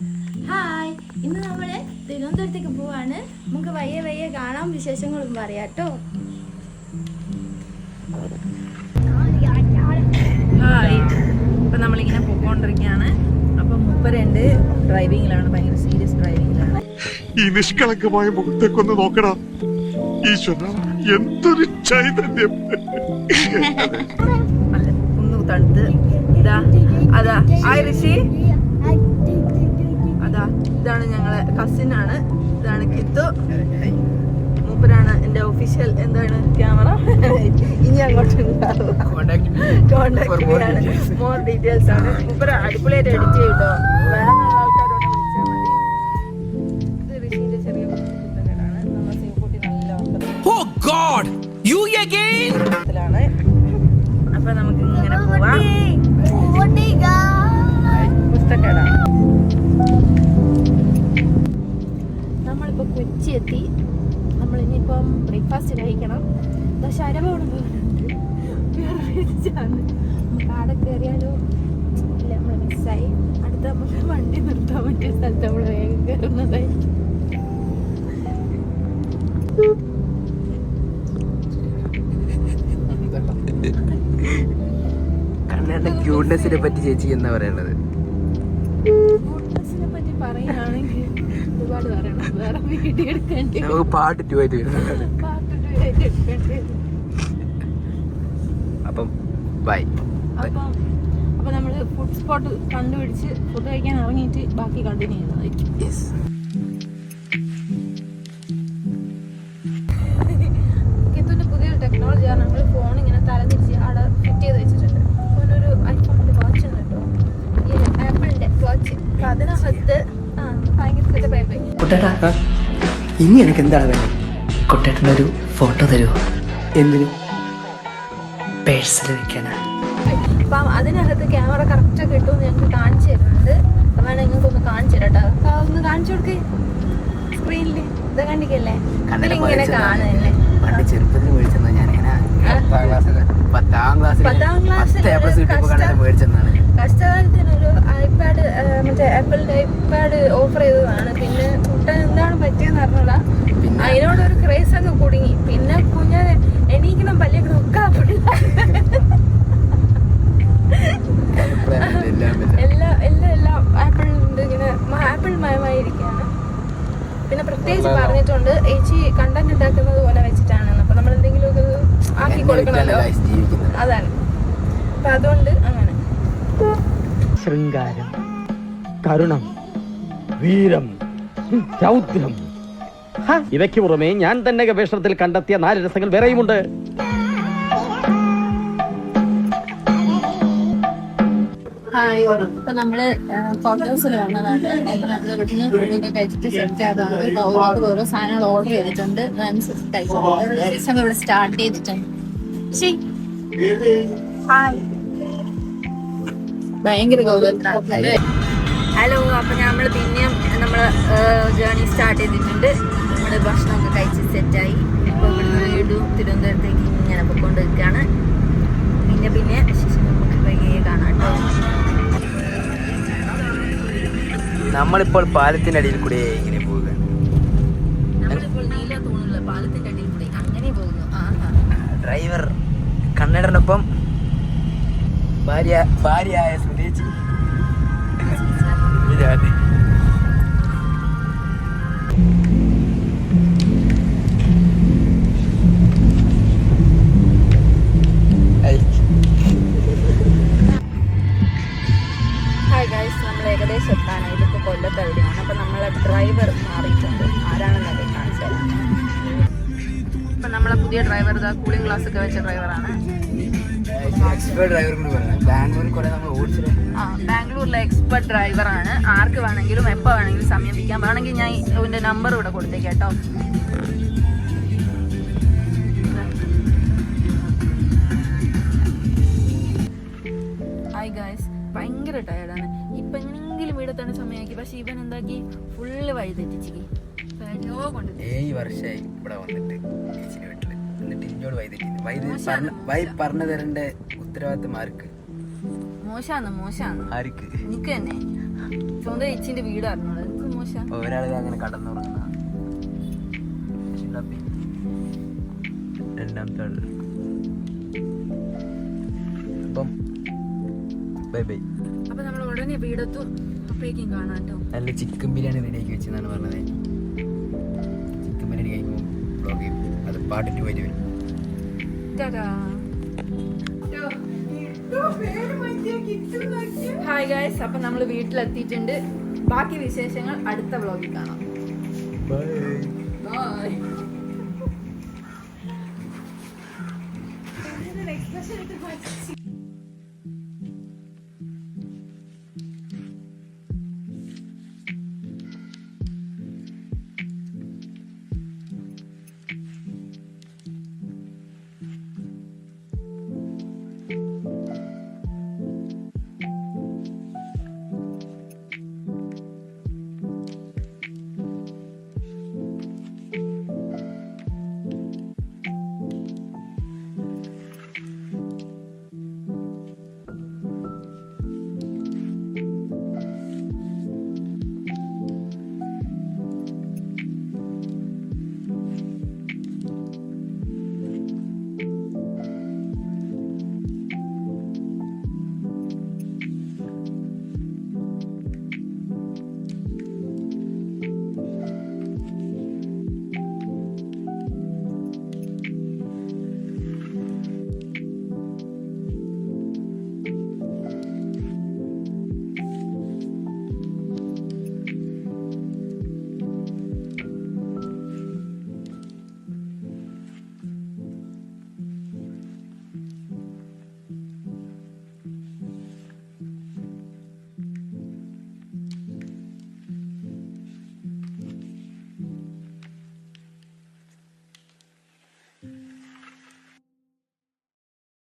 Hi, ഇന്ന് നമ്മള് തിരുവനന്തപുരത്തേക്ക് പോവാണ്. നമുക്ക് വയ്യ വയ്യ കാണാൻ വിശേഷങ്ങളും പറയാട്ടോ. ഹായ്, ഇപ്പം നമ്മളിങ്ങനെ പോയിക്കൊണ്ടിരിക്കുകയാണ്. അപ്പം മുപ്പരുണ്ട് ഡ്രൈവിങ്ങിലാണ്, ഭയങ്കര സീരിയസ് ഡ്രൈവിങ്ങിലാണ്. ഈ നിഷ്കളങ്കമായ മുഖത്തേക്കൊന്ന് നോക്കടാ ഈശ്വര, എന്തൊരു ചൈതന്യം. നല്ല ഒന്ന് തണുത്ത് ഇതാ അതാ ഹായ് ഋഷി, അതാ ഇതാണ് ഞങ്ങളെ കസിനാണ്, ഇതാണ് കിത്തു. മൂപ്പരാണ് എൻ്റെ ഒഫീഷ്യൽ എന്താണ് ക്യാമറ. ഇനി അങ്ങോട്ട് കോണ്ടാക്ട് മോർ ഡീറ്റെയിൽസ് ആണ്. മൂപ്പര അടിപൊളിയായിട്ട് എഡിറ്റ് ചെയ്യട്ടോ. വേണമെന്നുള്ള ആൾക്കാരോട് വിളിച്ചാൽ മതി. ഇത് ഋഷിന്റെ ചെറിയ കുട്ടികളാണ്. നമ്മൾ സേവ്കുട്ടി നല്ല ത്തിലാണ്. അപ്പൊ നമുക്ക് ഇങ്ങനെ പോവാം. പുസ്തകടാ നമ്മളിപ്പോ കൊച്ചി എത്തി. നമ്മൾ ഇനിയിപ്പം ബ്രേക്ക്ഫാസ്റ്റ് കഴിക്കണം. ശരവോട് പോകുന്നുണ്ട്. നമുക്ക് ആടെ കയറിയാലോ ഇല്ല, നമ്മൾ മിസ്സായി. അടുത്ത നമുക്ക് വണ്ടി നിർത്താൻ പറ്റിയ സ്ഥലത്ത് നമ്മൾ വേഗം കയറുന്നതായി. കണ്ണന്റെ ക്യൂട്ട്നെസിനെ പറ്റി ചേച്ചി എന്താ പറയണത്? ക്യൂട്ട്നെസ്സിനെ പറ്റി പറയുകയാണെങ്കിൽ ഒരുപാട് പറയണം. വേറെ വീഡിയോ എടുക്കേണ്ടി വരും. നമുക്ക് പാർട്ട് 2 ആയിട്ട് വരുന്നത്. പാർട്ട് 2 ആയിട്ട് എടുക്കേണ്ടി വരും. അപ്പം ബൈ. അപ്പം നമ്മൾ ഫുഡ് സ്പോട്ട് കണ്ടുപിടിച്ച് ഫുഡ് കഴിക്കാൻ ഇറങ്ങിയിട്ട് ബാക്കി കണ്ടിന്യൂ ചെയ്യുന്നതായിരിക്കും. കിത്തുവിൻ്റെ പുതിയൊരു ടെക്നോളജിയാണ്. നമ്മൾ ഫോൺ ഇങ്ങനെ തലതിരിച്ച് അവിടെ ഫിറ്റ് ചെയ്ത് വെച്ചിട്ടുണ്ട്. ഫോനൊരു ഐഫോണിൻ്റെ വാച്ച് ഉണ്ട് കേട്ടോ, ഈ ആപ്പിളിൻ്റെ വാച്ച്. അപ്പം അതിനകത്ത് ഭയങ്കര സെറ്റപ്പായി പോയി. കുട്ടേട്ടാ, ഇനി എനിക്ക് എന്താണ് വേണ്ടത്? കുട്ടേട്ടൻ്റെ ഒരു ഫോട്ടോ തരുമോ? എന്തിനു? പേഴ്സിൽ വെക്കാനാ. അപ്പം അതിനകത്ത് ക്യാമറ കറക്റ്റൊക്കെ കിട്ടുമെന്ന് ഞങ്ങൾക്ക് കാണിച്ചു തരുന്നുണ്ട്. അപ്പം വേണമെങ്കിൽ നിങ്ങൾക്ക് ഒന്ന് കാണിച്ചു തരാം കേട്ടോ. ഒന്ന് കാണിച്ചു കൊടുക്കേ സ്ക്രീനിൽ. ഇത് കണ്ടിക്കല്ലേ, ഇതിലിങ്ങനെ കാണുന്നല്ലേ. പണ്ട് ചെറുപ്പത്തിൽ മേടിച്ചെന്നാ ഞാനിങ്ങനെ 10ാം ക്ലാസ്സിൽ മേടിച്ചെന്നാണ്. കഷ്ടകാലത്തിനൊരു ഐപാഡ്, മറ്റേ ആപ്പിളിന്റെ ഐപാഡ് ഓഫർ ചെയ്തതാണ്. പിന്നെ കുട്ടൻ എന്താണ് പറ്റിയെന്ന് അറിഞ്ഞൂടാ, അതിനോടൊരു ക്രേസ് ഒക്കെ കുടുങ്ങി. പിന്നെ കുഞ്ഞാനെ എണീക്കണം പല്ലിക്കണം ഒക്കെ എല്ലാം ആപ്പിളിന്റെ ഇങ്ങനെ ആപ്പിൾ മയമായിരിക്കുകയാണ്. പിന്നെ പ്രത്യേകിച്ച് പറഞ്ഞിട്ടുണ്ട് ചേച്ചി കണ്ടന്റ് ഉണ്ടാക്കുന്നത് പോലെ വെച്ചിട്ടാണെന്ന്. അപ്പൊ നമ്മൾ എന്തെങ്കിലുമൊക്കെ ആക്കി കൊടുക്കണമല്ലോ, അതാണ്. അപ്പൊ അതുകൊണ്ട് അങ്ങനെ ശൃംഗാരം, കരുണം, വീരം, രൗദ്രം, ഇവയ്ക്ക് പുറമെ ഞാൻ തന്നെ ഗവേഷണത്തിൽ കണ്ടെത്തിയ 4 രസങ്ങൾ വേറെയുമുണ്ട്. ഹായ്, ഇപ്പൊ നമ്മള് ഫോട്ടോസിൽ വന്നതാണ്. കഴിച്ചിട്ട് സെറ്റ് ആയതാണ്. ഓരോ സാധനങ്ങൾ ഓർഡർ ചെയ്തിട്ടുണ്ട്, ഇവിടെ സ്റ്റാർട്ട് ചെയ്തിട്ടുണ്ട്. ഭയങ്കര ഗൗരവത്തിലാണ്. ഹലോ, അപ്പം നമ്മൾ പിന്നെയും നമ്മൾ ജേർണി സ്റ്റാർട്ട് ചെയ്തിട്ടുണ്ട്. നമ്മൾ ഭക്ഷണമൊക്കെ കഴിച്ച് സെറ്റായി. ഇപ്പോൾ ഇവിടുന്ന് വീണ്ടും തിരുവനന്തപുരത്തേക്ക് ഇങ്ങനെ പോയിക്കൊണ്ടിരിക്കുകയാണ്. പിന്നെ നമുക്ക് വൈകിയെ കാണാം കേട്ടോ. നമ്മളിപ്പോൾ പാലത്തിന്റെ അടിയിൽ കൂടെ ഇങ്ങനെ പോവുക. നമ്മളിപ്പോൾ നീല തൂണുള്ള പാലത്തിന്റെ അടിയിൽ കൂടി അങ്ങനെ പോകുന്നു. ഡ്രൈവർ കണ്ണടനൊപ്പം ഭാര്യയായ സുരേച്ചി. ഹായ് ഗൈസ്, നമ്മൾ ഏകദേശം എത്താനായി. ഇതിപ്പോൾ കൊല്ലത്ത് എവിടെയാണ്. അപ്പം നമ്മളെ ഡ്രൈവർ മാറിയിട്ടുണ്ട്. ആരാണെന്നൊക്കെ കാണിച്ചു തരാം. ഇപ്പം നമ്മളെ പുതിയ ഡ്രൈവർ ഇതാ കൂളിംഗ് ഗ്ലാസ് ഒക്കെ വെച്ച ഡ്രൈവറാണ്. ബാംഗ്ലൂരിലെ എക്സ്പെർട്ട് ഡ്രൈവറാണ്. ആർക്ക് വേണമെങ്കിലും എപ്പോൾ വേണമെങ്കിലും സമീപിക്കാം. വേണമെങ്കിൽ ഞാൻ ഇതിൻ്റെ നമ്പർ ഇവിടെ കൊടുത്തേക്ക് കേട്ടോ. ഹായ് ഗൈസ്, ഭയങ്കര ടയർഡാണ്. ഇപ്പം എങ്ങനെയെങ്കിലും വീടെത്താണ് സമയമാക്കി. പക്ഷെ ഇവൻ എന്താക്കി, ഫുള്ള് വഴി തെറ്റിച്ച് 7 വർഷമായി ഇവിടെ വന്നിട്ട് ചേച്ചിന്റെ വീട്ടില്. എന്നിട്ട് ഇഞ്ഞോട് വൈ പറഞ്ഞു തരേണ്ട ഉത്തരവാദിത്തം ആർക്ക്? മോശാന്ന് ആർക്ക്? നിനക്ക് തന്നെ. സ്വന്തം ചേച്ചിന്റെ വീട് അറിഞ്ഞോളൂ എന്ത് മോശം. ഒരാൾ അങ്ങനെ കടന്നുറങ്ങുന്ന രണ്ടാമത്തെ ആള്. അപ്പം ബൈ ബൈ. അപ്പൊ നമ്മൾ ഉടനെ വീടെത്തും. അപ്പോഴേക്കും കാണാം കേട്ടോ. നല്ല ചിക്കൻ ബിരിയാണി റെഡിയാക്കി വെച്ചെന്നാണ് പറഞ്ഞത്. ചിക്കൻ ബിരിയാണി കഴിക്കുമ്പോൾ ബ്ലോഗ് ചെയ്യും. അത് പാട്ടിട്ട് പോയിട്ട് വരും. ഹായ് ഗൈസ്, അപ്പൊ നമ്മൾ വീട്ടിലെത്തിയിട്ടുണ്ട്. ബാക്കി വിശേഷങ്ങൾ അടുത്ത വ്ളോഗിൽ കാണാം. ബൈ.